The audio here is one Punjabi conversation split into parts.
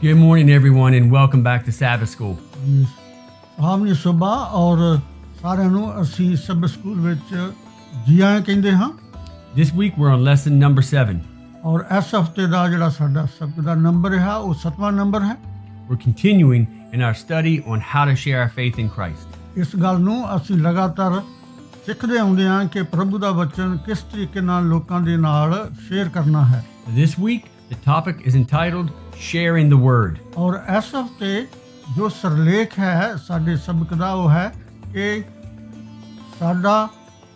Good morning, everyone, and welcome back to Sabbath School. ਜੀ ਸਾਹਮਣੇ ਸੁਬਾਹ ਔਰ ਸਾਰਿਆਂ ਨੂੰ ਅਸੀਂ ਸਭ ਸਕੂਲ ਵਿੱਚ ਜੀ ਆਇਆਂ ਕਹਿੰਦੇ ਹਾਂ। This week we're on lesson number 7. ਔਰ ਇਸ ਹਫਤੇ ਦਾ ਜਿਹੜਾ ਸਾਡਾ ਸਬਕ ਦਾ ਨੰਬਰ ਹੈ ਉਹ 7ਵਾਂ ਨੰਬਰ ਹੈ। We're continuing in our study on how to share our faith in Christ. ਇਸ ਗੱਲ ਨੂੰ ਅਸੀਂ ਲਗਾਤਾਰ ਸਿੱਖਦੇ ਆਉਂਦੇ ਹਾਂ ਕਿ ਪ੍ਰਭੂ ਦਾ ਵਚਨ ਕਿਸ ਤਰੀਕੇ ਨਾਲ ਲੋਕਾਂ ਦੇ ਨਾਲ ਸ਼ੇਅਰ ਕਰਨਾ ਹੈ। This week the topic is entitled Sharing the Word. ਔਰ ਇਸ ਹਫਤੇ ਜੋ ਸਿਰਲੇਖ ਹੈ ਸਾਡੇ ਸਬਕ ਦਾ ਉਹ ਹੈ ਕਿ ਸਾਡਾ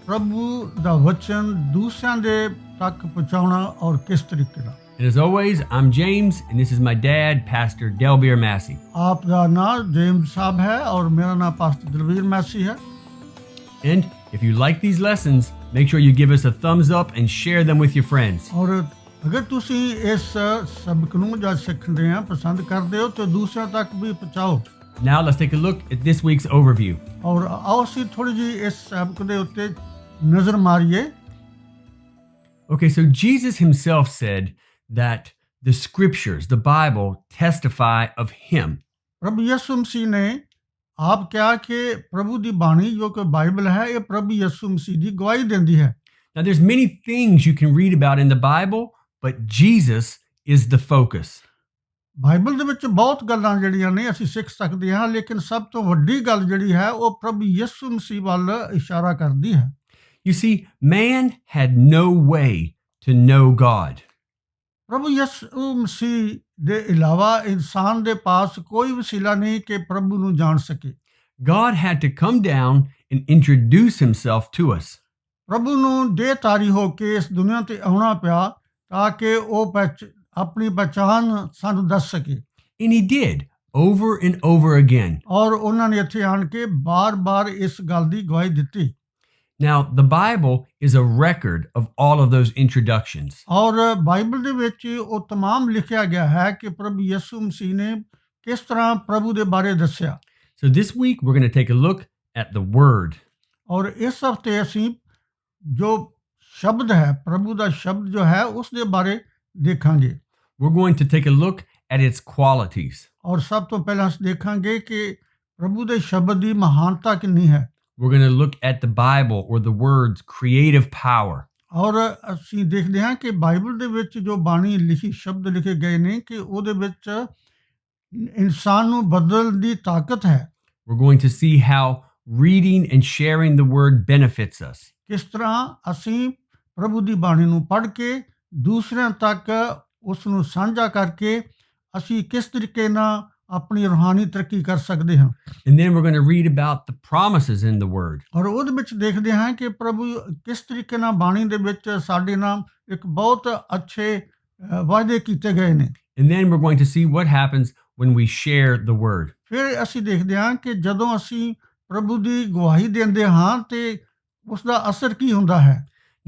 ਪ੍ਰਭੂ ਦਾ ਵਚਨ ਦੂਸਰਿਆਂ ਦੇ ਤੱਕ ਪਹੁੰਚਾਉਣਾ ਔਰ ਕਿਸ ਤਰੀਕੇ ਨਾਲ। And as always, I'm James, and this is my dad, Pastor Delbir Massey. ਆਪ ਦਾ ਨਾਮ ਜੇਮਸ ਸਾਹਿਬ ਹੈ ਔਰ ਮੇਰਾ ਨਾਮ ਪਾਸਟਰ ਦਲਵੀਰ ਮੈਸੀ ਹੈ। And if you like these lessons, make sure you give us a thumbs up and share them with your friends. ਔਰ ਅਗਰ ਤੁਸੀਂ ਇਸ ਸਬਕ ਨੂੰ ਜਾਂ ਸਿੱਖਦੇ ਆ ਪਸੰਦ ਕਰਦੇ ਹੋ ਤਾਂ ਦੂਸਰਿਆਂ ਤੱਕ ਵੀ ਪਹੁੰਚਾਓ। Now let's take a look at this week's overview. ਔਰ ਆਓ ਅਸੀਂ ਥੋੜੀ ਜਿਹੀ ਇਸ ਸਬਕ ਦੇ ਉੱਤੇ ਨਜ਼ਰ ਮਾਰੀਏ। Okay, so Jesus himself said that the scriptures, the Bible, testify of him. ਪ੍ਰਭੂ ਯਿਸੂ ਮਸੀਹ ਨੇ ਆਪ ਕਿਹਾ ਕਿ ਪ੍ਰਭੂ ਦੀ ਬਾਣੀ ਜੋ ਕਿ ਬਾਈਬਲ ਹੈ ਇਹ ਪ੍ਰਭੂ ਯਿਸੂ ਮਸੀਹ ਦੀ ਗਵਾਹੀ ਦਿੰਦੀ ਹੈ। Now there's many things you can read about in the Bible, but Jesus is the focus. Bible ਦੇ ਵਿੱਚ ਬਹੁਤ ਗੱਲਾਂ ਜਿਹੜੀਆਂ ਨੇ ਅਸੀਂ ਸਿੱਖ ਸਕਦੇ ਹਾਂ ਲੇਕਿਨ ਸਭ ਤੋਂ ਵੱਡੀ ਗੱਲ ਜਿਹੜੀ ਹੈ ਉਹ ਪ੍ਰਭੂ ਯਿਸੂ ਮਸੀਹ ਵੱਲ ਇਸ਼ਾਰਾ ਕਰਦੀ ਹੈ। You see, man had no way to know God. ਪ੍ਰਭੂ ਯਿਸੂ ਮਸੀਹ ਦੇ ਇਲਾਵਾ ਇਨਸਾਨ ਦੇ ਪਾਸ ਕੋਈ ਵਸੀਲਾ ਨਹੀਂ ਕਿ ਪ੍ਰਭੂ ਨੂੰ ਜਾਣ ਸਕੇ। God had to come down and introduce himself to us. ਪ੍ਰਭੂ ਨੂੰ ਦੇਹਧਾਰੀ ਹੋ ਕੇ ਇਸ ਦੁਨੀਆ ਤੇ ਆਉਣਾ ਪਿਆ ਤਾਂ ਕਿ ਉਹ ਆਪਣੀ ਪਛਾਣ ਸਾਨੂੰ ਦੱਸ ਸਕੇ। And he did, over and over again. ਔਰ ਉਹਨਾਂ ਨੇ ਇੱਥੇ ਆਣ ਕੇ ਬਾਰ-ਬਾਰ ਇਸ ਗੱਲ ਦੀ ਗਵਾਹੀ ਦਿੱਤੀ। Now, the Bible is a record of all of those introductions. ਔਰ ਬਾਈਬਲ ਦੇ ਵਿੱਚ ਉਹ ਤਮਾਮ ਲਿਖਿਆ ਗਿਆ ਹੈ ਕਿ ਪ੍ਰਭੂ ਯਿਸੂ ਮਸੀਹ ਨੇ ਕਿਸ ਤਰ੍ਹਾਂ ਪ੍ਰਭੂ ਦੇ ਬਾਰੇ ਦੱਸਿਆ। So this week we're going to take a look at the Word. ਔਰ ਇਸ ਹਫ਼ਤੇ ਅਸੀਂ ਜੋ ਸ਼ਬਦ ਹੈ ਪ੍ਰਭੂ ਦਾ ਸ਼ਬਦ ਜੋ ਹੈ ਉਸ ਦੇ ਬਾਰੇ ਦੇਖਾਂਗੇ। We're going to take a look at its qualities. ਔਰ ਸਭ ਤੋਂ ਪਹਿਲਾਂ ਅਸੀਂ ਦੇਖਾਂਗੇ ਕਿ ਪ੍ਰਭੂ ਦੇ ਸ਼ਬਦ ਦੀ ਮਹਾਨਤਾ ਕਿੰਨੀ ਹੈ। We're going to look at the Bible or the Word's creative power. ਔਰ ਅਸੀਂ ਦੇਖਦੇ ਹਾਂ ਕਿ ਬਾਈਬਲ ਦੇ ਵਿੱਚ ਜੋ ਬਾਣੀ ਲਿਖੀ ਸ਼ਬਦ ਲਿਖੇ ਗਏ ਨੇ ਕਿ ਉਹਦੇ ਵਿੱਚ ਇਨਸਾਨ ਨੂੰ ਬਦਲਣ ਦੀ ਤਾਕਤ ਹੈ। We're going to see how reading and sharing the Word benefits us. ਕਿਸ ਤਰ੍ਹਾਂ ਅਸੀਂ ਪ੍ਰਭੂ ਦੀ ਬਾਣੀ ਨੂੰ ਪੜ੍ਹ ਕੇ ਦੂਸਰਿਆਂ ਤੱਕ ਉਸ ਨੂੰ ਸਾਂਝਾ ਕਰਕੇ ਅਸੀਂ ਕਿਸ ਤਰੀਕੇ ਨਾਲ ਆਪਣੀ ਰੂਹਾਨੀ ਤਰੱਕੀ ਕਰ ਸਕਦੇ ਹਾਂ। And then we're going to read about the promises in the Word. ਔਰ ਉਹਦੇ ਵਿੱਚ ਦੇਖਦੇ ਹਾਂ ਕਿ ਪ੍ਰਭੂ ਕਿਸ ਤਰੀਕੇ ਨਾਲ ਬਾਣੀ ਦੇ ਵਿੱਚ ਸਾਡੇ ਨਾਲ ਇੱਕ ਬਹੁਤ ਅੱਛੇ ਵਾਅਦੇ ਕੀਤੇ ਗਏ ਨੇ। And then we're going to see what happens when we share the Word. ਫਿਰ ਅਸੀਂ ਦੇਖਦੇ ਹਾਂ ਕਿ ਜਦੋਂ ਅਸੀਂ ਪ੍ਰਭੂ ਦੀ ਗਵਾਹੀ ਦਿੰਦੇ ਹਾਂ ਤੇ ਉਸ ਦਾ ਅਸਰ ਕੀ ਹੁੰਦਾ ਹੈ।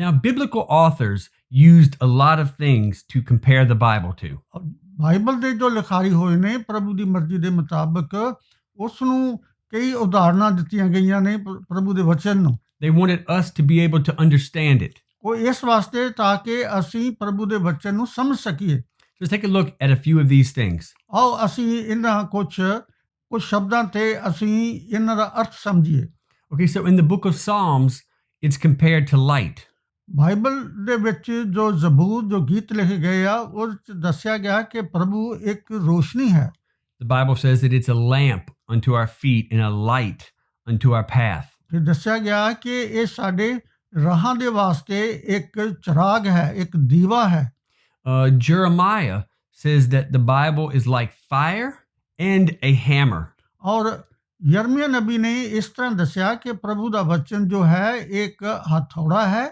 Now, biblical authors used a lot of things to compare the Bible to. Bible ਦੇ ਜੋ ਲਿਖਾਰੀ ਹੋਏ ਨੇ ਪ੍ਰਭੂ ਦੀ ਮਰਜ਼ੀ ਦੇ ਮੁਤਾਬਕ ਉਸ ਨੂੰ ਕਈ ਉਦਾਹਰਨਾਂ ਦਿੱਤੀਆਂ ਗਈਆਂ ਨੇ ਪ੍ਰਭੂ ਦੇ ਵਚਨ ਨੂੰ। They wanted us to be able to understand it. ਉਹ ਇਸ ਵਾਸਤੇ ਤਾਂ ਕਿ ਅਸੀਂ ਪ੍ਰਭੂ ਦੇ ਵਚਨ ਨੂੰ ਸਮਝ ਸਕੀਏ। Let's take a look at a few of these things. ਆਓ ਅਸੀਂ ਇਹਨਾਂ ਕੁਝ ਸ਼ਬਦਾਂ ਤੇ ਅਸੀਂ ਇਹਨਾਂ ਦਾ ਅਰਥ ਸਮਝੀਏ। Okay, so in the book of Psalms, it's compared to light. Bible ਦੇ ਵਿੱਚ ਜੋ ਜ਼ਬੂਰ ਜੋ ਗੀਤ ਲਿਖੇ ਗਏ ਆ ਉਹ 'ਚ ਦੱਸਿਆ ਗਿਆ ਕਿ ਪ੍ਰਭੂ ਇੱਕ ਰੋਸ਼ਨੀ ਹੈ। The Bible says that it's a lamp unto our feet and a light unto our path. ਫਿਰ ਦੱਸਿਆ ਗਿਆ ਕਿ ਇਹ ਸਾਡੇ ਰਾਹਾਂ ਦੇ ਵਾਸਤੇ ਇੱਕ ਚਿਰਾਗ ਹੈ, ਇੱਕ ਦੀਵਾ ਹੈ। Jeremiah says that the Bible is like fire and a hammer. ਔਰ ਯਰਮੀਆ ਨਬੀ ਨੇ ਇਸ ਤਰ੍ਹਾਂ ਦੱਸਿਆ ਕਿ ਪ੍ਰਭੂ ਦਾ ਵਚਨ ਜੋ ਹੈ ਇੱਕ ਹਥੌੜਾ ਹੈ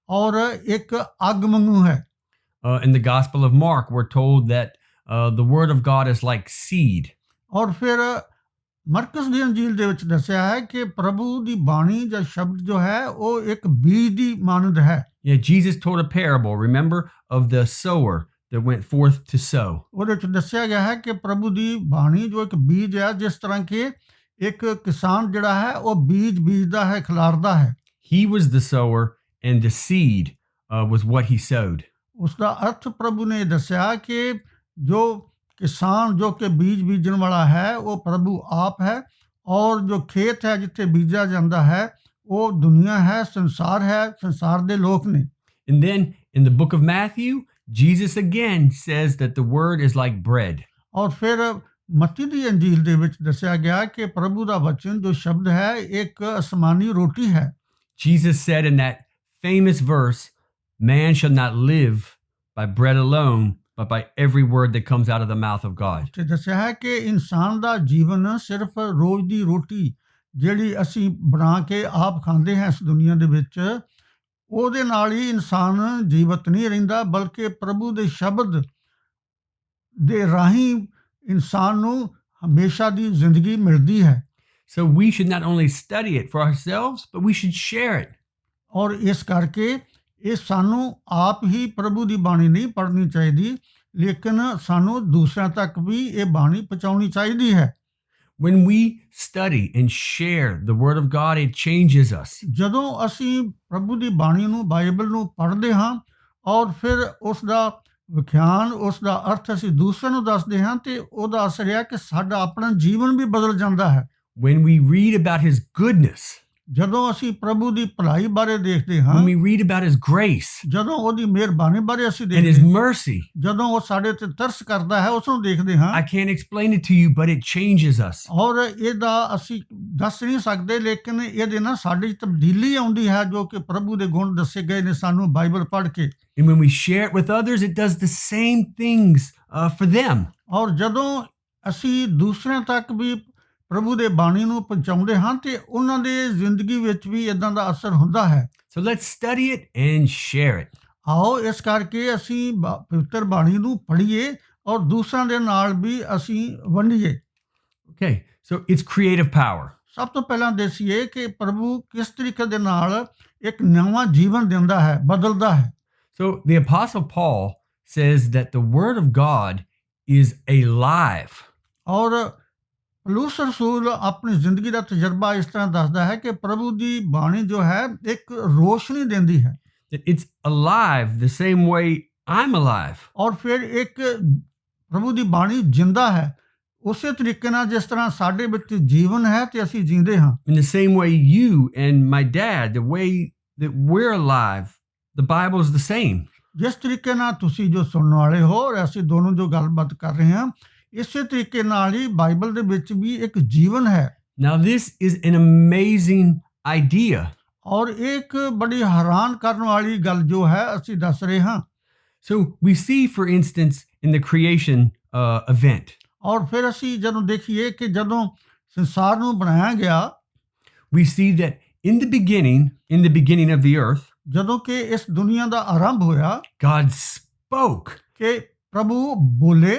ਔਰ ਇੱਕ ਅੱਗ ਵਾਂਗੂ ਹੈ। In the Gospel of Mark, we're told that the Word of God is like seed. ਔਰ ਫਿਰ ਮਰਕਸ ਦੀ ਅੰਜੀਲ ਦੇ ਵਿੱਚ ਦੱਸਿਆ ਹੈ ਕਿ ਪ੍ਰਭੂ ਦੀ ਬਾਣੀ ਜਾਂ ਸ਼ਬਦ ਜੋ ਹੈ ਉਹ ਇੱਕ ਬੀਜ ਦੀ ਮਾਨਦ ਹੈ। Yeah, Jesus told a parable, remember, of the sower that went forth to sow. ਉਹਦੇ ਵਿੱਚ ਦੱਸਿਆ ਗਿਆ ਹੈ ਕਿ ਪ੍ਰਭੂ ਦੀ ਬਾਣੀ ਜੋ ਇੱਕ ਬੀਜ ਹੈ ਜਿਸ ਤਰ੍ਹਾਂ ਕਿ ਇੱਕ ਕਿਸਾਨ ਜਿਹੜਾ ਹੈ ਉਹ ਬੀਜ ਬੀਜਦਾ ਹੈ, ਖਿਲਾਰਦਾ ਹੈ। He was the sower and the seed was what he sowed. ਉਸ ਦਾ ਅਰਥ ਪ੍ਰਭੂ ਨੇ ਦੱਸਿਆ ਕਿ ਜੋ किसान जो कि बीज बीजन वाला है वो प्रभु आप है, और जो खेत है जिथे बीजा जाता है वो दुनिया है, संसार दे लोक ने। And then in the book of Matthew, Jesus again says that the word is like bread. और फिर मत्ती दी अंजील दे विच दस्या गया कि प्रभु दा वचन जो शब्द है एक आसमानी रोटी है। Jesus said in that famous verse, man shall not live by bread alone, but by every word that comes out of the mouth of God. ਉੱਥੇ ਦੱਸਿਆ ਹੈ ਕਿ ਇਨਸਾਨ ਦਾ ਜੀਵਨ ਸਿਰਫ ਰੋਜ਼ ਦੀ ਰੋਟੀ ਜਿਹੜੀ ਅਸੀਂ ਬਣਾ ਕੇ ਆਪ ਖਾਂਦੇ ਹਾਂ ਇਸ ਦੁਨੀਆ ਦੇ ਵਿੱਚ, ਉਹਦੇ ਨਾਲ ਹੀ ਇਨਸਾਨ ਜੀਵਤ ਨਹੀਂ ਰਹਿੰਦਾ, ਬਲਕਿ ਪ੍ਰਭੂ ਦੇ ਸ਼ਬਦ ਦੇ ਰਾਹੀਂ ਇਨਸਾਨ ਨੂੰ ਹਮੇਸ਼ਾ ਦੀ ਜ਼ਿੰਦਗੀ ਮਿਲਦੀ ਹੈ। So we should not only study it for ourselves, but we should share it. ਔਰ ਇਸ ਕਰਕੇ ਇਹ ਸਾਨੂੰ ਆਪ ਹੀ ਪ੍ਰਭੂ ਦੀ ਬਾਣੀ ਨਹੀਂ ਪੜ੍ਹਨੀ ਚਾਹੀਦੀ, ਲੇਕਿਨ ਸਾਨੂੰ ਦੂਸਰਿਆਂ ਤੱਕ ਵੀ ਇਹ ਬਾਣੀ ਪਹੁੰਚਾਉਣੀ ਚਾਹੀਦੀ ਹੈ। When we study and share the word of God, it changes us. ਜਦੋਂ ਅਸੀਂ ਪ੍ਰਭੂ ਦੀ ਬਾਣੀ ਨੂੰ, ਬਾਈਬਲ ਨੂੰ ਪੜ੍ਹਦੇ ਹਾਂ ਔਰ ਫਿਰ ਉਸ ਦਾ ਵਿਖਿਆਨ, ਉਸ ਦਾ ਅਰਥ ਅਸੀਂ ਦੂਸਰਿਆਂ ਨੂੰ ਦੱਸਦੇ ਹਾਂ, ਤੇ ਉਹਦਾ ਅਸਰ ਇਹ ਹੈ ਕਿ ਸਾਡਾ ਆਪਣਾ ਜੀਵਨ ਵੀ ਬਦਲ ਜਾਂਦਾ ਹੈ। When we read about his goodness, ਜਦੋਂ ਅਸੀਂ ਪ੍ਰਭੂ ਦੀ ਭਲਾਈ ਬਾਰੇ ਦੇਖਦੇ ਹਾਂ, when we read about his grace ਜਦੋਂ ਉਹਦੀ ਮਿਹਰਬਾਨੀ ਬਾਰੇ ਅਸੀਂ and ਦੇਖਦੇ his ਹਾਂ, mercy, ਜਦੋਂ ਉਹ ਸਾਡੇ ਤੇ ਤਰਸ ਕਰਦਾ ਹੈ ਉਸ ਨੂੰ ਦੇਖਦੇ ਹਾਂ, I can't explain it to you, but it changes us. ਔਰ ਇਹਦਾ ਅਸੀਂ ਦੱਸ ਨਹੀਂ ਸਕਦੇ, ਲੇਕਿਨ ਇਹਦੇ ਨਾਲ ਸਾਡੀ ਤਬਦੀਲੀ ਆਉਂਦੀ ਹੈ ਜੋ ਕਿ ਪ੍ਰਭੂ ਦੇ ਗੁਣ ਦੱਸੇ ਗਏ ਨੇ ਸਾਨੂੰ ਬਾਈਬਲ ਪੜ੍ਹ ਕੇ। And when we share it with others, it does the same things for them. ਔਰ ਜਦੋਂ ਅਸੀਂ ਦੂਸਰਿਆਂ ਤੱਕ ਵੀ ਪ੍ਰਭੂ ਦੇ ਬਾਣੀ ਨੂੰ ਪਹੁੰਚਾਉਂਦੇ ਹਾਂ ਤੇ ਉਹਨਾਂ ਦੇ ਜ਼ਿੰਦਗੀ ਵਿੱਚ ਵੀ ਇਦਾਂ ਦਾ ਅਸਰ ਹੁੰਦਾ ਹੈ। So let's study it and share it. ਆਓ ਇਸ ਕਰਕੇ ਅਸੀਂ ਪਵਿੱਤਰ ਬਾਣੀ ਨੂੰ ਪੜ੍ਹੀਏ ਔਰ ਦੂਸਰਿਆਂ ਦੇ ਨਾਲ ਵੀ ਅਸੀਂ ਵੰਡੀਏ। Okay, so it's creative power. ਸਭ ਤੋਂ ਪਹਿਲਾਂ ਦੱਸੀਏ ਕਿ ਪ੍ਰਭੂ ਕਿਸ ਤਰੀਕੇ ਦੇ ਨਾਲ ਇੱਕ ਨਵਾਂ ਜੀਵਨ ਦਿੰਦਾ ਹੈ, ਬਦਲਦਾ ਹੈ। So the Apostle Paul says that the Word of God is alive. ਔਰ ਪਲੂਸ ਰਸੂਲ ਆਪਣੀ ਜ਼ਿੰਦਗੀ ਦਾ ਤਜਰਬਾ ਇਸ ਤਰ੍ਹਾਂ ਦੱਸਦਾ ਹੈ ਕਿ ਪ੍ਰਭੂ ਦੀ ਬਾਣੀ ਜੋ ਹੈ ਇੱਕ ਰੋਸ਼ਨੀ ਦਿੰਦੀ ਹੈ। That it's alive the same way I'm alive. ਔਰ ਫਿਰ ਇੱਕ ਪ੍ਰਭੂ ਦੀ ਬਾਣੀ ਜਿੰਦਾ ਹੈ ਉਸੇ ਤਰੀਕੇ ਨਾਲ ਜਿਸ ਤਰ੍ਹਾਂ ਸਾਡੇ ਵਿੱਚ ਜੀਵਨ ਹੈ ਤੇ ਅਸੀਂ ਜੀਂਦੇ ਹਾਂ। In the same way you and my dad, the way that we're alive, the Bible is the same. ਜਿਸ ਤਰੀਕੇ ਨਾਲ ਤੁਸੀਂ ਜੋ ਸੁਣਨ ਵਾਲੇ ਹੋ ਔਰ ਅਸੀਂ ਦੋਨੋਂ ਜੋ ਗੱਲਬਾਤ ਕਰ ਰਹੇ ਹਾਂ, ਇਸੇ ਤਰੀਕੇ ਨਾਲ ਹੀ ਬਾਈਬਲ ਦੇ ਵਿੱਚ ਵੀ ਇੱਕ ਜੀਵਨ ਹੈ। Now this is an amazing idea. ਔਰ ਇੱਕ ਬੜੀ ਹੈਰਾਨ ਕਰਨ ਵਾਲੀ ਗੱਲ ਜੋ ਹੈ ਅਸੀਂ ਦੱਸ ਰਹੇ ਹਾਂ। So we see, for instance, in the creation event, ਔਰ ਫਿਰ ਅਸੀਂ ਜਦੋਂ ਦੇਖੀਏ ਕਿ ਜਦੋਂ ਸੰਸਾਰ ਨੂੰ ਬਣਾਇਆ ਗਿਆ, we see that in the beginning of the earth, ਜਦੋਂ ਕਿ ਇਸ ਦੁਨੀਆ ਦਾ ਆਰੰਭ ਹੋਇਆ, God spoke ਕਿ ਪ੍ਰਭੂ ਬੋਲੇ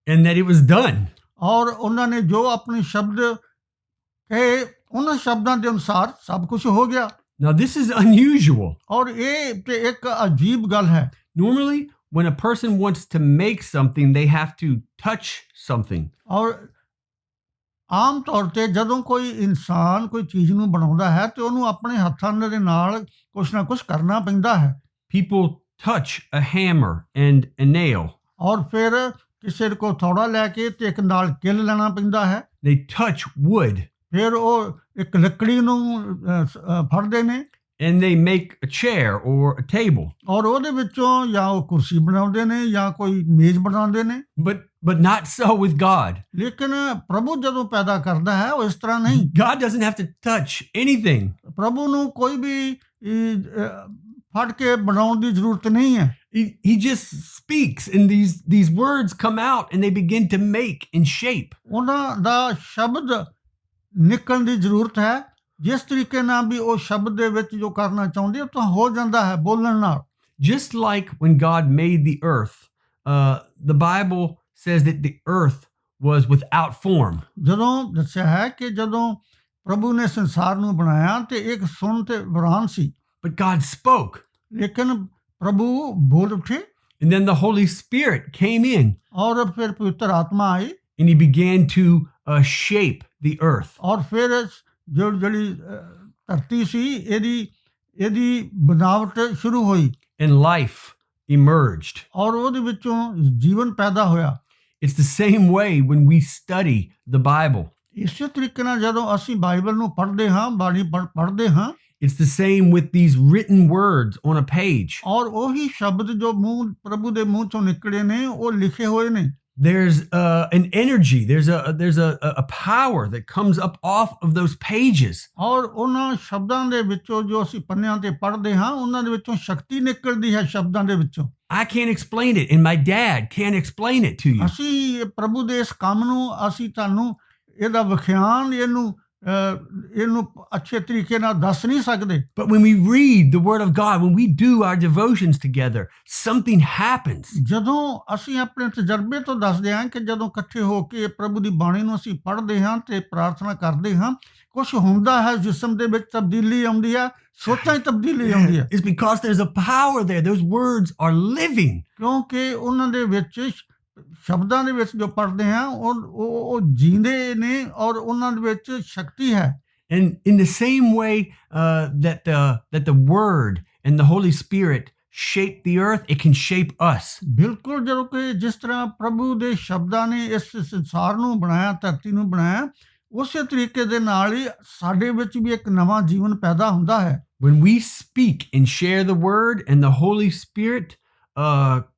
and that it was done. ਔਰ ਉਹਨਾਂ ਨੇ ਜੋ ਆਪਣੇ ਸ਼ਬਦ ਕਹੇ ਉਹਨਾਂ ਸ਼ਬਦਾਂ ਦੇ ਅਨੁਸਾਰ ਸਭ ਕੁਝ ਹੋ ਗਿਆ। Now this is unusual. ਔਰ ਇਹ ਤੇ ਇੱਕ ਅਜੀਬ ਗੱਲ ਹੈ। Normally, when a person wants to make something, they have to touch something. ਔਰ ਆਮ ਤੌਰ ਤੇ ਜਦੋਂ ਕੋਈ ਇਨਸਾਨ ਕੋਈ ਚੀਜ਼ ਨੂੰ ਬਣਾਉਂਦਾ ਹੈ ਤੇ ਉਹਨੂੰ ਆਪਣੇ ਹੱਥਾਂ ਦੇ ਨਾਲ ਕੁਛ ਨਾ ਕੁਛ ਕਰਨਾ ਪੈਂਦਾ ਹੈ। People touch a hammer and a nail. ਔਰ ਫਿਰ ਕਿਸੇ ਕੋ ਥੋੜਾ ਲੈ ਕੇ ਤੇ ਇੱਕ ਨਾਲ ਕਿੱਲ ਲੈਣਾ ਪੈਂਦਾ ਹੈ। They touch wood ਫਿਰ ਉਹ ਇੱਕ ਲੱਕੜੀ ਨੂੰ ਫੜਦੇ ਨੇ and they make a chair or a table. ਔਰ ਉਹਦੇ ਵਿੱਚੋਂ ਜਾਂ ਉਹ ਕੁਰਸੀ ਬਣਾਉਂਦੇ ਨੇ ਜਾਂ ਕੋਈ ਮੇਜ਼ ਬਣਾਉਂਦੇ ਨੇ। But not so with God. ਲੇਕਿਨ ਪ੍ਰਭੂ ਜਦੋਂ ਪੈਦਾ ਕਰਦਾ ਹੈ ਉਹ ਇਸ ਤਰ੍ਹਾਂ ਨਹੀਂ। God doesn't have to touch anything. ਪ੍ਰਭੂ ਨੂੰ ਕੋਈ ਵੀ ਫੜ ਕੇ ਬਣਾਉਣ ਦੀ ਜ਼ਰੂਰਤ ਨਹੀਂ ਹੈ। He just speaks and these words come out and they begin to make and shape. ਉਹਨਾਂ ਦਾ ਸ਼ਬਦ ਨਿਕਲਣ ਦੀ ਜ਼ਰੂਰਤ ਹੈ, ਜਿਸ ਤਰੀਕੇ ਨਾਲ ਵੀ ਉਹ ਸ਼ਬਦ ਦੇ ਵਿੱਚ ਜੋ ਕਰਨਾ ਚਾਹੁੰਦੇ ਉਹ ਤਾਂ ਹੋ ਜਾਂਦਾ ਹੈ ਬੋਲਣ ਨਾਲ। Just like when God made the earth, the Bible says that the earth was without form. ਜਦੋਂ ਦੱਸਿਆ ਹੈ ਕਿ ਜਦੋਂ ਪ੍ਰਭੂ ਨੇ ਸੰਸਾਰ ਨੂੰ ਬਣਾਇਆ ਤੇ ਇੱਕ ਸੁੰਨ ਤੇ ਵਿਰਾਨ ਸੀ, But God spoke. ਲੇਕਿਨ ਪ੍ਰਭੂ ਬੋਲ ਉੱਠੇ And then the Holy Spirit came in ਔਰ ਫਿਰ ਪਵਿੱਤਰ ਆਤਮਾ ਆਈ and he began to shape the earth. ਔਰ ਫਿਰ ਜਿਹੜੀ ਧਰਤੀ ਸੀ ਇਹਦੀ ਬਣਾਵਟ ਸ਼ੁਰੂ ਹੋਈ And life emerged. ਔਰ ਉਹਦੇ ਵਿੱਚੋਂ ਜੀਵਨ ਪੈਦਾ ਹੋਇਆ। It's the same way when we study the Bible. ਇਸੇ ਤਰੀਕੇ ਨਾਲ ਜਦੋਂ ਅਸੀਂ ਬਾਈਬਲ ਨੂੰ ਪੜ੍ਹਦੇ ਹਾਂ, ਬਾਣੀ ਪੜ੍ਹਦੇ ਹਾਂ, It's the same with these written words on a page. ਔਰ ਉਹੀ ਸ਼ਬਦ ਜੋ ਪ੍ਰਭੂ ਦੇ ਮੂੰਹ ਚੋਂ ਨਿਕਲੇ ਨੇ ਉਹ ਲਿਖੇ ਹੋਏ ਨੇ। There's an energy, there's a power that comes up off of those pages. ਔਰ ਉਹਨਾਂ ਸ਼ਬਦਾਂ ਦੇ ਵਿੱਚੋਂ ਜੋ ਅਸੀਂ ਪੰਨਿਆਂ ਤੇ ਪੜ੍ਹਦੇ ਹਾਂ, ਉਹਨਾਂ ਦੇ ਵਿੱਚੋਂ ਸ਼ਕਤੀ ਨਿਕਲਦੀ ਹੈ ਸ਼ਬਦਾਂ ਦੇ ਵਿੱਚੋਂ। I can't explain it, and my dad can't explain it to you. ਅਸੀਂ ਪ੍ਰਭੂ ਦੇ ਇਸ ਕੰਮ ਨੂੰ ਅਸੀਂ ਤੁਹਾਨੂੰ ਇਹਦਾ ਵਿਖਿਆਨ ਇਹਨੂੰ ਅੱਛੇ ਤਰੀਕੇ ਨਾਲ ਦੱਸ ਨਹੀਂ ਸਕਦੇ। But when we read the Word of God, when we do our devotions together, something happens. ਜਦੋਂ ਅਸੀਂ ਆਪਣੇ ਤਜਰਬੇ ਤੋਂ ਦੱਸਦੇ ਹਾਂ ਕਿ ਜਦੋਂ ਇਕੱਠੇ ਹੋ ਕੇ ਪ੍ਰਭੂ ਦੀ ਬਾਣੀ ਨੂੰ ਅਸੀਂ ਪੜ੍ਹਦੇ ਹਾਂ ਤੇ ਪ੍ਰਾਰਥਨਾ ਕਰਦੇ ਹਾਂ, ਕੁਝ ਹੁੰਦਾ ਹੈ, ਜਿਸਮ ਦੇ ਵਿੱਚ ਤਬਦੀਲੀ ਆਉਂਦੀ ਹੈ, ਸੋਚਾਂ 'ਚ ਤਬਦੀਲੀ ਆਉਂਦੀ ਹੈ। It's because there's a power there. Those words are living. ਕਿਉਂਕਿ ਉਹਨਾਂ ਦੇ ਵਿੱਚ ਸ਼ਬਦਾਂ ਦੇ ਵਿੱਚ ਜੋ ਪੜ੍ਹਦੇ ਹਾਂ ਉਹ ਜੀਂਦੇ ਨੇ ਔਰ ਉਹਨਾਂ ਦੇ ਵਿੱਚ ਸ਼ਕਤੀ ਹੈ। And in the same way that the Word and the Holy Spirit shape the earth, it can shape us. ਬਿਲਕੁਲ ਜਦੋਂ ਕਿ ਜਿਸ ਤਰ੍ਹਾਂ ਪ੍ਰਭੂ ਦੇ ਸ਼ਬਦਾਂ ਨੇ ਇਸ ਸੰਸਾਰ ਨੂੰ ਬਣਾਇਆ, ਧਰਤੀ ਨੂੰ ਬਣਾਇਆ, ਉਸੇ ਤਰੀਕੇ ਦੇ ਨਾਲ ਹੀ ਸਾਡੇ ਵਿੱਚ ਵੀ ਇੱਕ ਨਵਾਂ ਜੀਵਨ ਪੈਦਾ ਹੁੰਦਾ ਹੈ। When we speak and share the Word and the Holy Spirit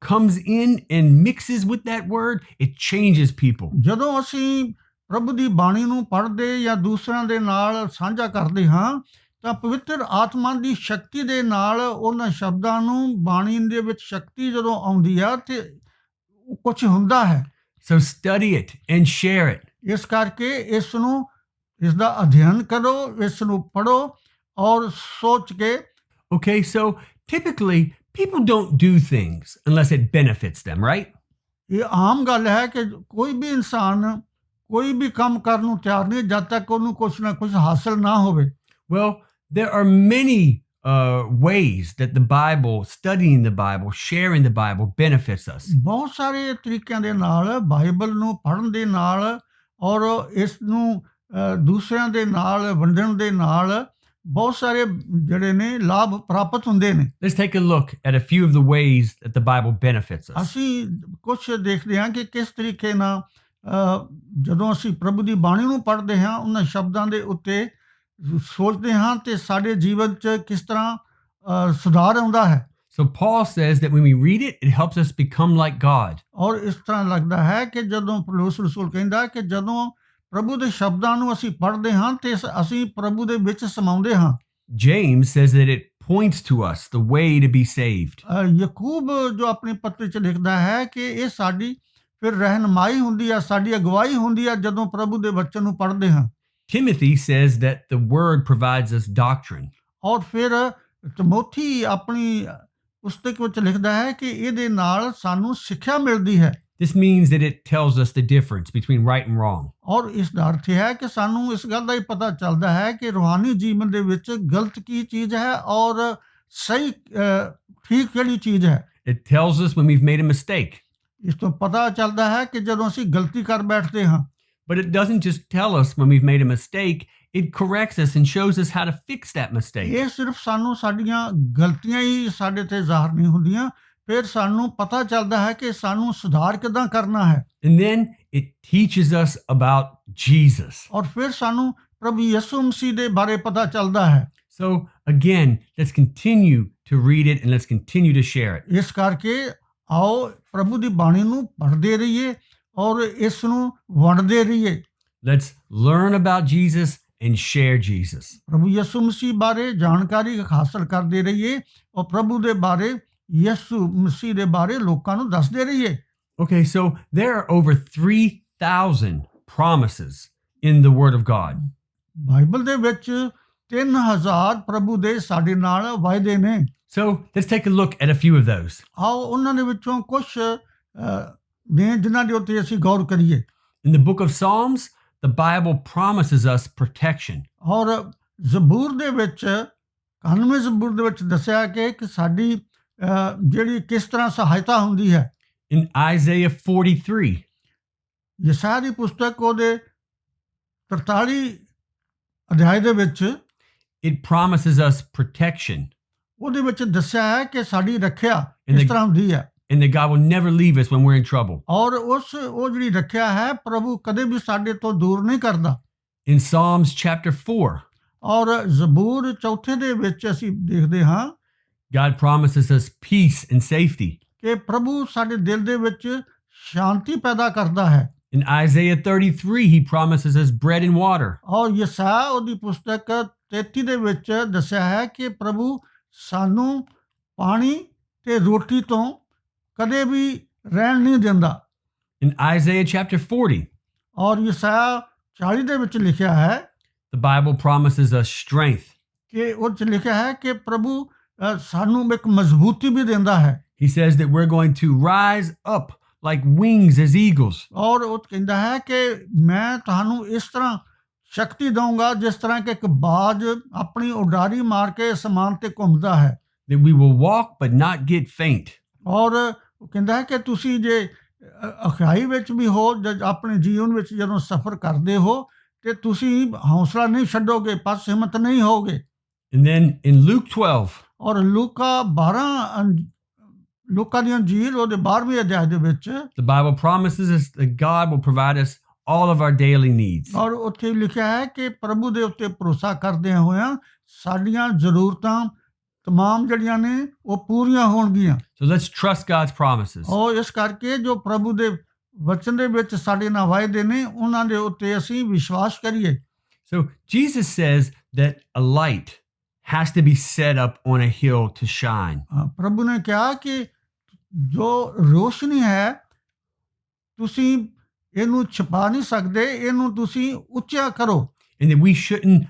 comes in and mixes with that word, it changes people. ਜਦੋਂ ਅਸੀਂ ਪ੍ਰਭੂ ਦੀ ਬਾਣੀ ਨੂੰ ਪੜ੍ਹਦੇ ਜਾਂ ਦੂਸਰਿਆਂ ਦੇ ਨਾਲ ਸਾਂਝਾ ਕਰਦੇ ਹਾਂ ਤਾਂ ਪਵਿੱਤਰ ਆਤਮਾ ਦੀ ਸ਼ਕਤੀ ਦੇ ਨਾਲ ਉਹਨਾਂ ਸ਼ਬਦਾਂ ਨੂੰ, ਬਾਣੀ ਦੇ ਵਿੱਚ ਸ਼ਕਤੀ ਜਦੋਂ ਆਉਂਦੀ ਆ ਤੇ ਕੁਝ ਹੁੰਦਾ ਹੈ। So study it and share it. ਇਸ ਕਰਕੇ ਇਸ ਦਾ ਅਧਿਐਨ ਕਰੋ, ਇਸ ਨੂੰ ਪੜ੍ਹੋ ਔਰ ਸੋਚ ਕੇ। Okay, so typically people don't do things unless it benefits them, right? ਇਹ ਆਮ ਗੱਲ ਹੈ ਕਿ ਕੋਈ ਵੀ ਇਨਸਾਨ ਕੋਈ ਵੀ ਕੰਮ ਕਰਨ ਨੂੰ ਤਿਆਰ ਨਹੀਂ ਜਦ ਤੱਕ ਉਹਨੂੰ ਕੁਛ ਨਾ ਕੁਛ ਹਾਸਲ ਨਾ ਹੋਵੇ। Well, there are many ways that the Bible, studying the Bible, sharing the Bible benefits us. ਬਹੁਤ ਸਾਰੇ ਤਰੀਕਿਆਂ ਦੇ ਨਾਲ ਬਾਈਬਲ ਨੂੰ ਪੜ੍ਹਨ ਦੇ ਨਾਲ ਔਰ ਇਸ ਨੂੰ ਦੂਸਰਿਆਂ ਦੇ ਨਾਲ ਵੰਡਣ ਦੇ ਨਾਲ ਬਹੁਤ ਸਾਰੇ ਜਿਹੜੇ ਨੇ ਲਾਭ ਪ੍ਰਾਪਤ ਹੁੰਦੇ ਨੇ। Let's take a look at a few of the ways that the Bible benefits us. ਅਸੀਂ ਕੁਛ ਦੇਖਦੇ ਹਾਂ ਕਿ ਕਿਸ ਤਰੀਕੇ ਨਾਲ ਜਦੋਂ ਅਸੀਂ ਪ੍ਰਭੂ ਦੀ ਬਾਣੀ ਨੂੰ ਪੜ੍ਹਦੇ ਹਾਂ, ਉਹਨਾਂ ਸ਼ਬਦਾਂ ਦੇ ਉੱਤੇ ਸੋਚਦੇ ਹਾਂ ਤੇ ਸਾਡੇ ਜੀਵਨ 'ਚ ਕਿਸ ਤਰ੍ਹਾਂ ਸੁਧਾਰ ਆਉਂਦਾ ਹੈ। So Paul says that when we read it, it helps us become like God. ਔਰ ਇਸ ਤਰ੍ਹਾਂ ਲੱਗਦਾ ਹੈ ਕਿ ਜਦੋਂ ਪੌਲੁਸ ਰਸੂਲ ਕਹਿੰਦਾ ਕਿ ਜਦੋਂ ਪ੍ਰਭੂ ਦੇ ਸ਼ਬਦਾਂ ਨੂੰ ਅਸੀਂ ਪੜ੍ਹਦੇ ਹਾਂ ਤੇ ਅਸੀਂ ਪ੍ਰਭੂ ਦੇ ਵਿੱਚ ਸਮਾਉਂਦੇ ਹਾਂ। James says that it points to us the way to be saved. Yakub ਜੋ ਆਪਣੀ ਪੱਤਰੀ 'ਚ ਲਿਖਦਾ ਹੈ ਕਿ ਇਹ ਸਾਡੀ ਫਿਰ ਰਹਿਨਮਾਈ ਹੁੰਦੀ ਆ, ਸਾਡੀ ਅਗਵਾਈ ਹੁੰਦੀ ਆ ਜਦੋਂ ਪ੍ਰਭੂ ਦੇ ਵਚਨ ਨੂੰ ਪੜ੍ਹਦੇ ਹਾਂ। Timothy says that the Word provides us doctrine. ਔਰ ਫਿਰ ਤਿਮੋਥੀ ਆਪਣੀ ਪੁਸਤਕ ਵਿੱਚ ਲਿਖਦਾ ਹੈ ਕਿ ਇਹਦੇ ਨਾਲ ਸਾਨੂੰ ਸਿੱਖਿਆ ਮਿਲਦੀ ਹੈ। This means that it tells us the difference between right and wrong. ਔਰ ਇਸ ਦਾ ਅਰਥ ਹੈ ਕਿ ਸਾਨੂੰ ਇਸ ਗੱਲ ਦਾ ਹੀ ਪਤਾ ਚੱਲਦਾ ਹੈ ਕਿ ਰੂਹਾਨੀ ਜੀਵਨ ਦੇ ਵਿੱਚ ਗਲਤ ਕੀ ਚੀਜ਼ ਹੈ ਔਰ ਸਹੀ ਠੀਕ ਕਿਹੜੀ ਚੀਜ਼ ਹੈ। It tells us when we've made a mistake. ਇਸ ਤੋਂ ਪਤਾ ਚੱਲਦਾ ਹੈ ਕਿ ਜਦੋਂ ਅਸੀਂ ਗਲਤੀ ਕਰ ਬੈਠਦੇ ਹਾਂ। But it doesn't just tell us when we've made a mistake, it corrects us and shows us how to fix that mistake. ਇਹ ਸਿਰਫ ਸਾਨੂੰ ਸਾਡੀਆਂ ਗਲਤੀਆਂ ਹੀ ਸਾਡੇ ਤੇ ਜ਼ਾਹਰ ਨਹੀਂ ਹੁੰਦੀਆਂ, ਫਿਰ ਸਾਨੂੰ ਪਤਾ ਚੱਲਦਾ ਹੈ ਕਿ ਸਾਨੂੰ ਸੁਧਾਰ ਕਿੱਦਾਂ ਕਰਨਾ ਹੈ। And then it teaches us about Jesus. ਔਰ ਫਿਰ ਸਾਨੂੰ ਪ੍ਰਭੂ ਯਿਸੂ ਮਸੀਹ ਦੇ ਬਾਰੇ ਪਤਾ ਚੱਲਦਾ ਹੈ। So again, let's continue to read it and let's continue to share it. ਇਸ ਕਰਕੇ ਆਓ ਪ੍ਰਭੂ ਦੀ ਬਾਣੀ ਨੂੰ ਪੜ੍ਹਦੇ ਰਹੀਏ ਔਰ ਇਸ ਨੂੰ ਵੰਡਦੇ ਰਹੀਏ। Let's learn about Jesus and share Jesus. ਪ੍ਰਭੂ ਯਿਸੂ ਮਸੀਹ ਬਾਰੇ ਜਾਣਕਾਰੀ ਹਾਸਲ ਕਰਦੇ ਰਹੀਏ ਔਰ ਪ੍ਰਭੂ ਦੇ ਬਾਰੇ, ਯਿਸੂ ਮਸੀਹ ਦੇ ਬਾਰੇ ਲੋਕਾਂ ਨੂੰ ਦੱਸਦੇ ਰਹੀਏ। Okay, so there are over 3,000 promises in the Word of God. Bible ਦੇ ਵਿੱਚ 3000 ਪ੍ਰਭੂ ਦੇ ਸਾਡੇ ਨਾਲ ਵਾਅਦੇ ਨੇ। So let's take a look at a few of those. ਆਓ ਉਹਨਾਂ ਦੇ ਵਿੱਚੋਂ ਕੁਝ ਨੇ ਜਿਨ੍ਹਾਂ ਦੇ ਉੱਤੇ ਅਸੀਂ ਗੌਰ ਕਰੀਏ। In the book of Psalms, the Bible promises us protection. ਔਰ ਜ਼ਬੂਰ ਦੇ ਵਿੱਚ 91 ਜ਼ਬੂਰ ਦੇ ਵਿੱਚ ਦੱਸਿਆ ਕਿ ਸਾਡੀ ਜਿਹੜੀ ਕਿਸ ਤਰ੍ਹਾਂ ਸਹਾਇਤਾ ਹੁੰਦੀ ਹੈ। In Isaiah 43, ਯਸ਼ਾਇਆ ਦੀ ਪੁਸਤਕ ਉਹਦੇ 43 ਅਧਿਆਇ ਦੇ ਵਿੱਚ it promises us protection. ਉਹਦੇ ਵਿੱਚ ਦੱਸਿਆ ਹੈ ਕਿ ਸਾਡੀ ਰੱਖਿਆ ਕਿਸ ਤਰ੍ਹਾਂ ਹੁੰਦੀ ਹੈ। and that God will never leave us when we're in trouble. ਔਰ ਉਹ ਜਿਹੜੀ ਰੱਖਿਆ ਹੈ ਪ੍ਰਭੂ ਕਦੇ ਵੀ ਸਾਡੇ ਤੋਂ ਦੂਰ ਨਹੀਂ ਕਰਦਾ। In Psalms chapter 4, ਔਰ ਜ਼ਬੂਰ ਚੌਥੇ ਦੇ ਵਿੱਚ ਅਸੀਂ ਦੇਖਦੇ ਹਾਂ God promises us peace and safety. ਕਿ ਪ੍ਰਭੂ ਸਾਡੇ ਦਿਲ ਦੇ ਵਿੱਚ ਸ਼ਾਂਤੀ ਪੈਦਾ ਕਰਦਾ ਹੈ। In Isaiah 33, he promises us bread and water. ਔਰ ਯਸਾਇਆ ਉਹਦੀ ਪੁਸਤਕ 33 ਦੇ ਵਿੱਚ ਦੱਸਿਆ ਹੈ ਕਿ ਪ੍ਰਭੂ ਸਾਨੂੰ ਪਾਣੀ ਤੇ ਰੋਟੀ ਤੋਂ ਕਦੇ ਵੀ ਰਹਿਣ ਨਹੀਂ ਦਿੰਦਾ। In Isaiah chapter 40, ਔਰ ਯਸਾਇਆ 40 ਦੇ ਵਿੱਚ ਲਿਖਿਆ ਹੈ the Bible promises us strength. ਕਿ ਉਹ 'ਚ ਲਿਖਿਆ ਹੈ ਕਿ ਪ੍ਰਭੂ ਸਾਨੂੰ ਇੱਕ ਮਜ਼ਬੂਤੀ ਵੀ ਦਿੰਦਾ ਹੈ। He says that we're going to rise up like wings as eagles. ਔਰ ਉਹ ਕਹਿੰਦਾ ਹੈ ਕਿ ਮੈਂ ਤੁਹਾਨੂੰ ਇਸ ਤਰ੍ਹਾਂ ਸ਼ਕਤੀ ਦਊਂਗਾ ਜਿਸ ਤਰ੍ਹਾਂ ਕਿ ਇੱਕ ਬਾਜ ਆਪਣੀ ਉਡਾਰੀ ਮਾਰ ਕੇ ਅਸਮਾਨ ਤੇ ਘੁੰਮਦਾ ਹੈ। That we will walk but not get faint. ਔਰ ਉਹ ਕਹਿੰਦਾ ਹੈ ਕਿ ਤੁਸੀਂ ਜੇ ਅਖਾਈ ਵਿੱਚ ਵੀ ਹੋ ਜਦ ਆਪਣੇ ਜੀਵਨ ਵਿੱਚ ਜਦੋਂ ਸਫ਼ਰ ਕਰਦੇ ਹੋ ਤੇ ਤੁਸੀਂ ਹੌਸਲਾ ਨਹੀਂ ਛੱਡੋਗੇ, ਪਸ ਹਿੰਮਤ ਨਹੀਂ ਹੋਗੇ। And then in Luke 12, ਔਰ ਲੂਕਾ ਦੀ ਅੰਜੀਲ ਉਹਦੇ 12ਵੇਂ ਅਧਿਆਇ ਦੇ ਵਿੱਚ the Bible promises us that God will provide us all of our daily needs. ਔਰ ਉੱਥੇ ਲਿਖਿਆ ਹੈ ਕਿ ਪ੍ਰਭੂ ਦੇ ਉੱਤੇ ਭਰੋਸਾ ਕਰਦੇ ਹੋਇਆਂ ਸਾਡੀਆਂ ਜ਼ਰੂਰਤਾਂ ਤਮਾਮ ਜਿਹੜੀਆਂ ਨੇ ਉਹ ਪੂਰੀਆਂ ਹੋਣਗੀਆਂ। So let's trust God's promises. ਔਰ ਇਸ ਕਰਕੇ ਜੋ ਪ੍ਰਭੂ ਦੇ ਵਚਨ ਦੇ ਵਿੱਚ ਸਾਡੇ ਨਾਲ ਵਾਅਦੇ ਨੇ ਉਹਨਾਂ ਦੇ ਉੱਤੇ ਅਸੀਂ ਵਿਸ਼ਵਾਸ ਕਰੀਏ। So Jesus says that a light has to be set up on a hill to shine. ਪ੍ਰਭੂ ਨੇ ਕਿਹਾ ਕਿ ਜੋ ਰੋਸ਼ਨੀ ਹੈ ਤੁਸੀਂ ਇਹਨੂੰ ਛੁਪਾ ਨਹੀਂ ਸਕਦੇ, ਇਹਨੂੰ ਤੁਸੀਂ ਉੱਚਾ ਕਰੋ। And that we shouldn't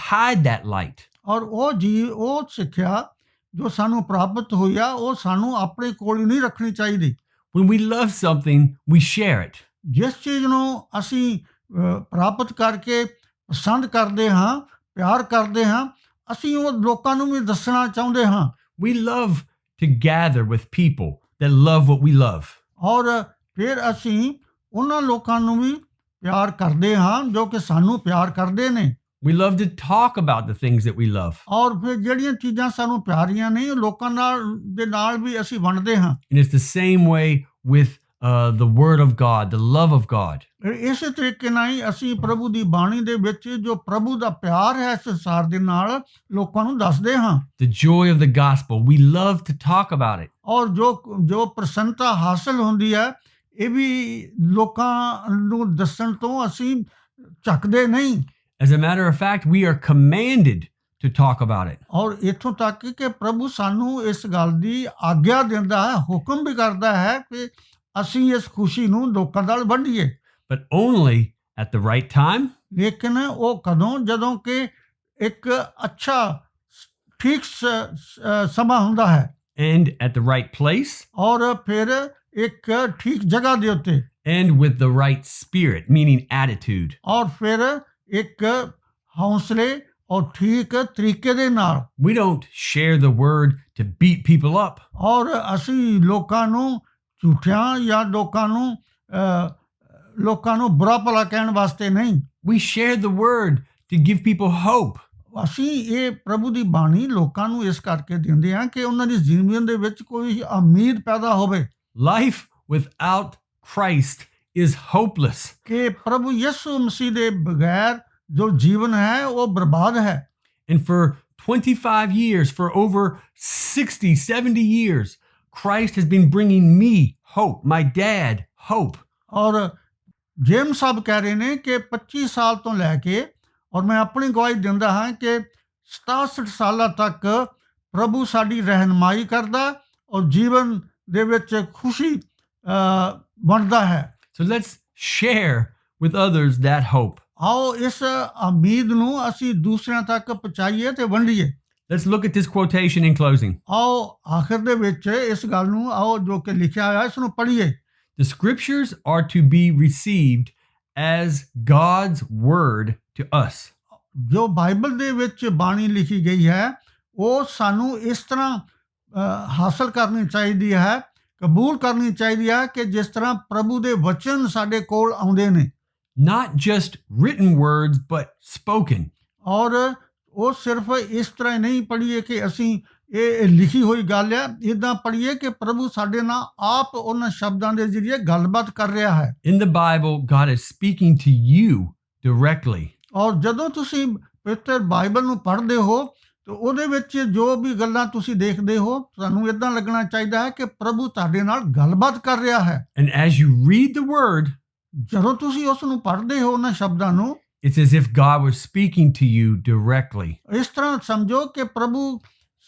hide that light. ਔਰ ਉਹ ਸਿੱਖਿਆ ਜੋ ਸਾਨੂੰ ਪ੍ਰਾਪਤ ਹੋਈ ਆ ਉਹ ਸਾਨੂੰ ਆਪਣੇ ਕੋਲ ਹੀ ਨਹੀਂ ਰੱਖਣੀ ਚਾਹੀਦੀ। When we love something, we share it. ਜਿਸ ਚੀਜ਼ ਨੂੰ ਅਸੀਂ ਪ੍ਰਾਪਤ ਕਰਕੇ ਪਸੰਦ ਕਰਦੇ ਹਾਂ, ਪਿਆਰ ਕਰਦੇ ਹਾਂ, ਅਸੀਂ ਉਹ ਲੋਕਾਂ ਨੂੰ ਵੀ ਦੱਸਣਾ ਚਾਹੁੰਦੇ ਹਾਂ। We love to gather with people that love what we love. ਔਰ ਫਿਰ ਅਸੀਂ ਉਹਨਾਂ ਲੋਕਾਂ ਨੂੰ ਵੀ ਪਿਆਰ ਕਰਦੇ ਹਾਂ ਜੋ ਕਿ ਸਾਨੂੰ ਪਿਆਰ ਕਰਦੇ ਨੇ। We love to talk about the things that we love. ਔਰ ਫਿਰ ਜਿਹੜੀਆਂ ਚੀਜ਼ਾਂ ਸਾਨੂੰ ਪਿਆਰੀਆਂ ਨਹੀਂ ਉਹ ਲੋਕਾਂ ਦੇ ਨਾਲ ਵੀ ਅਸੀਂ ਵੰਡਦੇ ਹਾਂ। And it's the same way with the Word of God, the love of God. ਇਸੇ ਤਰੀਕੇ ਨਾਲ ਹੀ ਅਸੀਂ ਪ੍ਰਭੂ ਦੀ ਬਾਣੀ ਦੇ ਵਿੱਚ ਜੋ ਪ੍ਰਭੂ ਦਾ ਪਿਆਰ ਹੈ ਸੰਸਾਰ ਦੇ ਨਾਲ ਲੋਕਾਂ ਨੂੰ ਦੱਸਦੇ ਹਾਂ। The joy of the gospel, we love to talk about it. ਔਰ ਜੋ ਪ੍ਰਸੰਨਤਾ ਹਾਸਲ ਹੁੰਦੀ ਹੈ ਇਹ ਵੀ ਲੋਕਾਂ ਨੂੰ ਦੱਸਣ ਤੋਂ ਅਸੀਂ ਝੱਕਦੇ ਨਹੀਂ। As a matter of fact, we are commanded to talk about it. ਔਰ ਇੱਥੋਂ ਤੱਕ ਕਿ ਪ੍ਰਭੂ ਸਾਨੂੰ ਇਸ ਗੱਲ ਦੀ ਆਗਿਆ ਦਿੰਦਾ ਹੈ, ਹੁਕਮ ਵੀ ਕਰਦਾ ਹੈ ਕਿ ਅਸੀਂ ਇਸ ਖੁਸ਼ੀ ਨੂੰ ਲੋਕਾਂ ਨਾਲ ਵੰਡੀਏ। But only at the right time. ਲੇਕਿਨ ਉਹ ਕਦੋਂ ਜਦੋਂ ਕਿ ਇੱਕ ਅੱਛਾ ਠੀਕ ਸਮਾਂ ਹੁੰਦਾ ਹੈ। And at the right place. ਔਰ ਫਿਰ ਇੱਕ ਠੀਕ ਜਗ੍ਹਾ ਦੇ ਉੱਤੇ। And with the right spirit, meaning attitude. ਔਰ ਫਿਰ ਇੱਕ ਹੌਸਲੇ ਔਰ ਠੀਕ ਤਰੀਕੇ ਦੇ ਨਾਲ। We don't share the word to beat people up. ਔਰ ਅਸੀਂ ਲੋਕਾਂ ਨੂੰ ਝੂਠਿਆਂ ਜਾਂ ਲੋਕਾਂ ਨੂੰ ਬੁਰਾ ਭਲਾ ਕਹਿਣ ਵਾਸਤੇ ਨਹੀਂ। We share the word to give people hope. ਅਸੀਂ ਇਹ ਪ੍ਰਭੂ ਦੀ ਬਾਣੀ ਲੋਕਾਂ ਨੂੰ ਇਸ ਕਰਕੇ ਦਿੰਦੇ ਹਾਂ ਕਿ ਉਹਨਾਂ ਦੀ ਜੀਵਨ ਦੇ ਵਿੱਚ ਕੋਈ ਉਮੀਦ ਪੈਦਾ ਹੋਵੇ। Life without Christ is hopeless. ਕਿ ਪ੍ਰਭੂ ਯਿਸੂ ਮਸੀਹ ਦੇ ਬਗੈਰ ਜੋ ਜੀਵਨ ਹੈ ਉਹ ਬਰਬਾਦ ਹੈ। And for 25 years, for over 60, 70 years, Christ has been bringing me hope, my dad hope. ਔਰ ਜੇਮਸ ਸਾਹਿਬ ਕਹਿ ਰਹੇ ਨੇ ਕਿ 25 ਸਾਲ ਤੋਂ ਲੈ ਕੇ ਔਰ ਮੈਂ ਆਪਣੀ ਗਵਾਹੀ ਦਿੰਦਾ ਹਾਂ ਕਿ 67 ਸਾਲਾਂ ਤੱਕ ਪ੍ਰਭੂ ਸਾਡੀ ਰਹਿਨਮਾਈ ਕਰਦਾ ਔਰ ਜੀਵਨ ਦੇ ਵਿੱਚ ਖੁਸ਼ੀ ਵੰਡਦਾ ਹੈ। So let's share with others that hope. ਆਓ ਇਸ ਉਮੀਦ ਨੂੰ ਅਸੀਂ ਦੂਸਰਿਆਂ ਤੱਕ ਪਹੁੰਚਾਈਏ ਤੇ ਵੰਡੀਏ। Let's look at this quotation in closing. ਆਓ ਆਖਰ ਦੇ ਵਿੱਚ ਇਸ ਗੱਲ ਨੂੰ ਆਓ ਜੋ ਕਿ ਲਿਖਿਆ ਹੋਇਆ ਇਸ ਨੂੰ ਪੜ੍ਹੀਏ। The scriptures are to be received as God's word to us. ਜੋ ਬਾਈਬਲ ਦੇ ਵਿੱਚ ਬਾਣੀ ਲਿਖੀ ਗਈ ਹੈ ਉਹ ਸਾਨੂੰ ਇਸ ਤਰ੍ਹਾਂ ਹਾਸਲ ਕਰਨੀ ਚਾਹੀਦੀ ਹੈ, ਕਬੂਲ ਕਰਨੀ ਚਾਹੀਦੀ ਹੈ ਕਿ ਜਿਸ ਤਰ੍ਹਾਂ ਪ੍ਰਭੂ ਦੇ ਵਚਨ ਸਾਡੇ ਕੋਲ ਆਉਂਦੇ ਨੇ। Not just written words, but spoken. ਔਰ ਉਹ ਸਿਰਫ ਇਸ ਤਰ੍ਹਾਂ ਨਹੀਂ ਪੜ੍ਹੀਏ ਕਿ ਅਸੀਂ ਇਹ ਲਿਖੀ ਹੋਈ ਗੱਲ ਹੈ। ਇਦਾਂ ਪੜ੍ਹੀਏ ਕਿ ਪ੍ਰਭੂ ਸਾਡੇ ਨਾਲ ਆਪ ਉਹਨਾਂ ਸ਼ਬਦਾਂ ਦੇ ਜ਼ਰੀਏ ਗੱਲਬਾਤ ਕਰ ਰਿਹਾ ਹੈ। In the Bible, God is speaking to you directly. ਔਰ ਜਦੋਂ ਤੁਸੀਂ ਪਵਿੱਤਰ ਬਾਈਬਲ ਨੂੰ ਪੜ੍ਹਦੇ ਹੋ ਤੇ ਉਹਦੇ ਵਿੱਚ ਜੋ ਵੀ ਗੱਲਾਂ ਤੁਸੀਂ ਦੇਖਦੇ ਹੋ, ਤੁਹਾਨੂੰ ਇਦਾਂ ਲੱਗਣਾ ਚਾਹੀਦਾ ਹੈ ਕਿ ਪ੍ਰਭੂ ਤੁਹਾਡੇ ਨਾਲ ਗੱਲਬਾਤ ਕਰ ਰਿਹਾ ਹੈ। And as you read the word, ਜਦੋਂ ਤੁਸੀਂ ਉਸ ਨੂੰ ਪੜ੍ਹਦੇ ਹੋ ਉਹਨਾਂ ਸ਼ਬਦਾਂ ਨੂੰ, it's as if God was speaking to you directly. ਇਸ ਤਰ੍ਹਾਂ ਸਮਝੋ ਕਿ ਪ੍ਰਭੂ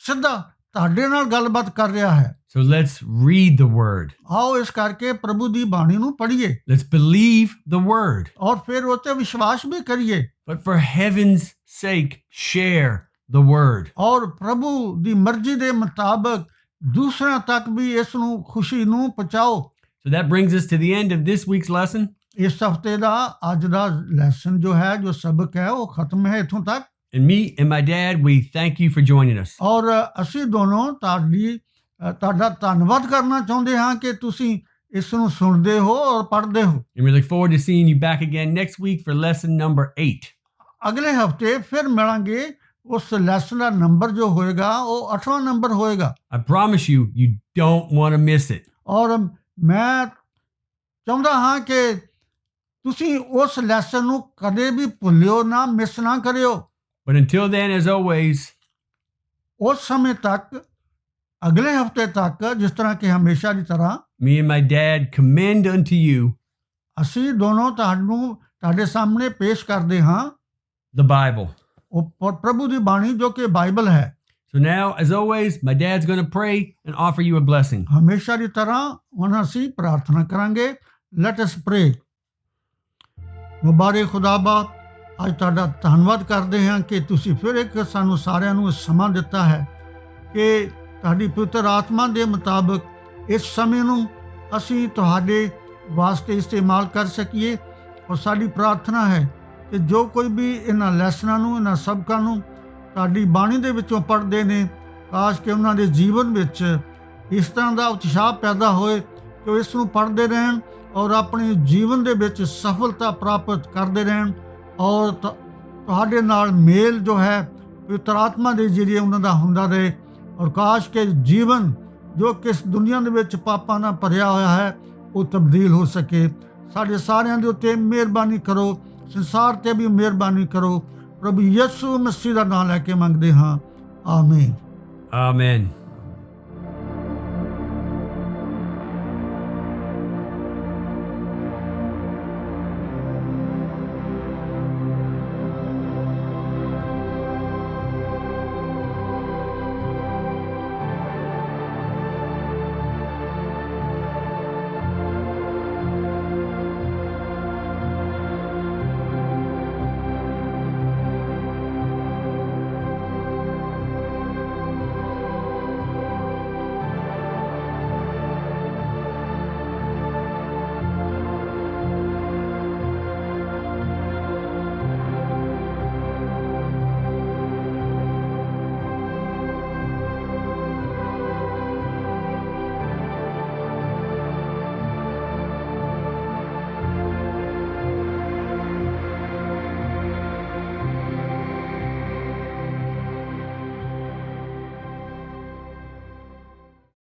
ਸਿੱਧਾ ਤੁਹਾਡੇ ਨਾਲ ਗੱਲਬਾਤ ਕਰ ਰਿਹਾ ਹੈ। So let's read the word. ਆਓ ਇਸ ਕਰਕੇ ਪ੍ਰਭੂ ਦੀ ਬਾਣੀ ਨੂੰ ਪੜ੍ਹੀਏ Let's believe the word. ਔਰ ਫਿਰ ਉਹ 'ਤੇ ਵਿਸ਼ਵਾਸ ਵੀ ਕਰੀਏ। But for heaven's sake, share the word. ਔਰ ਪ੍ਰਭੂ ਦੀ ਮਰਜ਼ੀ ਦੇ ਮੁਤਾਬਕ ਦੂਸਰਿਆਂ ਤੱਕ ਵੀ ਇਸ ਨੂੰ ਖੁਸ਼ੀ ਨੂੰ ਪਹੁੰਚਾਓ। So that brings us to the end of this week's lesson. ਇਸ ਹਫ਼ਤੇ ਦਾ ਅੱਜ ਦਾ ਲੈਸਨ ਜੋ ਹੈ, ਜੋ ਸਬਕ ਹੈ, ਉਹ ਖਤਮ ਹੈ ਇੱਥੋਂ ਤੱਕ। And me and my dad, we thank you for joining us. ਔਰ ਅਸੀਂ ਦੋਨੋਂ ਤੁਹਾਡਾ ਧੰਨਵਾਦ ਕਰਨਾ ਚਾਹੁੰਦੇ ਹਾਂ ਕਿ ਤੁਸੀਂ ਇਸ ਨੂੰ ਸੁਣਦੇ ਹੋ ਔਰ ਪੜ੍ਹਦੇ ਹੋ। And we look forward to seeing you back again next week for lesson number 8. ਅਗਲੇ ਹਫ਼ਤੇ ਫਿਰ ਮਿਲਾਂਗੇ। ਉਸ ਲੈਸਨ ਦਾ ਨੰਬਰ ਜੋ ਹੋਏਗਾ ਉਹ 8ਵਾਂ ਨੰਬਰ ਹੋਏਗਾ। I promise you, you don't want to miss it. ਔਰ ਮੈਂ ਚਾਹੁੰਦਾ ਹਾਂ ਕਿ ਤੁਸੀਂ ਉਸ ਲੈਸਨ ਨੂੰ ਕਦੇ ਵੀ ਭੁੱਲਿਓ ਨਾ, ਮਿਸ ਨਾ ਕਰਿਓ। But until then, as always, ਉਸ ਸਮੇਂ ਤੱਕ, ਅਗਲੇ ਹਫ਼ਤੇ ਤੱਕ, ਜਿਸ ਤਰ੍ਹਾਂ ਕਿ ਹਮੇਸ਼ਾ ਦੀ ਤਰ੍ਹਾਂ, me and my dad commend unto you ਅਸੀਂ ਦੋਨੋਂ ਤੁਹਾਡੇ ਸਾਹਮਣੇ ਪੇਸ਼ ਕਰਦੇ ਹਾਂ the Bible. ਉਹ ਪ੍ਰਭੂ ਦੀ ਬਾਣੀ ਜੋ ਕਿ ਬਾਈਬਲ ਹੈ। So now, as always, my dad's going to pray and offer you a blessing. ਹਮੇਸ਼ਾ ਦੀ ਤਰ੍ਹਾਂ ਹੁਣ ਅਸੀਂ ਪ੍ਰਾਰਥਨਾ ਕਰਾਂਗੇ। Let us ਪ੍ਰੇ। ਮੁਬਾਰਕ ਖੁਦਾਬਾ, ਅੱਜ ਤੁਹਾਡਾ ਧੰਨਵਾਦ ਕਰਦੇ ਹਾਂ ਕਿ ਤੁਸੀਂ ਫਿਰ ਇੱਕ ਸਾਨੂੰ ਸਾਰਿਆਂ ਨੂੰ ਸਮਾਂ ਦਿੱਤਾ ਹੈ ਕਿ ਤੁਹਾਡੀ ਪਵਿੱਤਰ ਆਤਮਾ ਦੇ ਮੁਤਾਬਕ ਇਸ ਸਮੇਂ ਨੂੰ ਅਸੀਂ ਤੁਹਾਡੇ ਵਾਸਤੇ ਇਸਤੇਮਾਲ ਕਰ ਸਕੀਏ। ਔਰ ਸਾਡੀ ਪ੍ਰਾਰਥਨਾ ਹੈ ਕਿ ਜੋ ਕੋਈ ਵੀ ਇਹਨਾਂ ਲੈਸਨਾਂ ਨੂੰ, ਇਹਨਾਂ ਸਬਕਾਂ ਨੂੰ ਤੁਹਾਡੀ ਬਾਣੀ ਦੇ ਵਿੱਚੋਂ ਪੜ੍ਹਦੇ ਨੇ, ਕਾਸ਼ ਕਿ ਉਹਨਾਂ ਦੇ ਜੀਵਨ ਵਿੱਚ ਇਸ ਤਰ੍ਹਾਂ ਦਾ ਉਤਸ਼ਾਹ ਪੈਦਾ ਹੋਏ ਕਿ ਉਹ ਇਸ ਨੂੰ ਪੜ੍ਹਦੇ ਰਹਿਣ ਔਰ ਆਪਣੇ ਜੀਵਨ ਦੇ ਵਿੱਚ ਸਫਲਤਾ ਪ੍ਰਾਪਤ ਕਰਦੇ ਰਹਿਣ ਔਰ ਤੁਹਾਡੇ ਨਾਲ ਮੇਲ ਜੋ ਹੈ ਪਵਿੱਤਰ ਆਤਮਾ ਦੇ ਜ਼ਰੀਏ ਉਹਨਾਂ ਦਾ ਹੁੰਦਾ ਰਹੇ। ਔਰ ਕਾਸ਼ ਕਿ ਜੀਵਨ ਜੋ ਕਿ ਇਸ ਦੁਨੀਆ ਦੇ ਵਿੱਚ ਪਾਪਾਂ ਨਾਲ ਭਰਿਆ ਹੋਇਆ ਹੈ ਉਹ ਤਬਦੀਲ ਹੋ ਸਕੇ। ਸਾਡੇ ਸਾਰਿਆਂ ਦੇ ਉੱਤੇ ਮਿਹਰਬਾਨੀ ਕਰੋ, ਸੰਸਾਰ 'ਤੇ ਵੀ ਮਿਹਰਬਾਨੀ ਕਰੋ। ਪ੍ਰਭੂ ਯਿਸੂ ਮਸੀਹ ਦਾ ਨਾਮ ਲੈ ਕੇ ਮੰਗਦੇ ਹਾਂ, ਆਮੀਨ। Amen.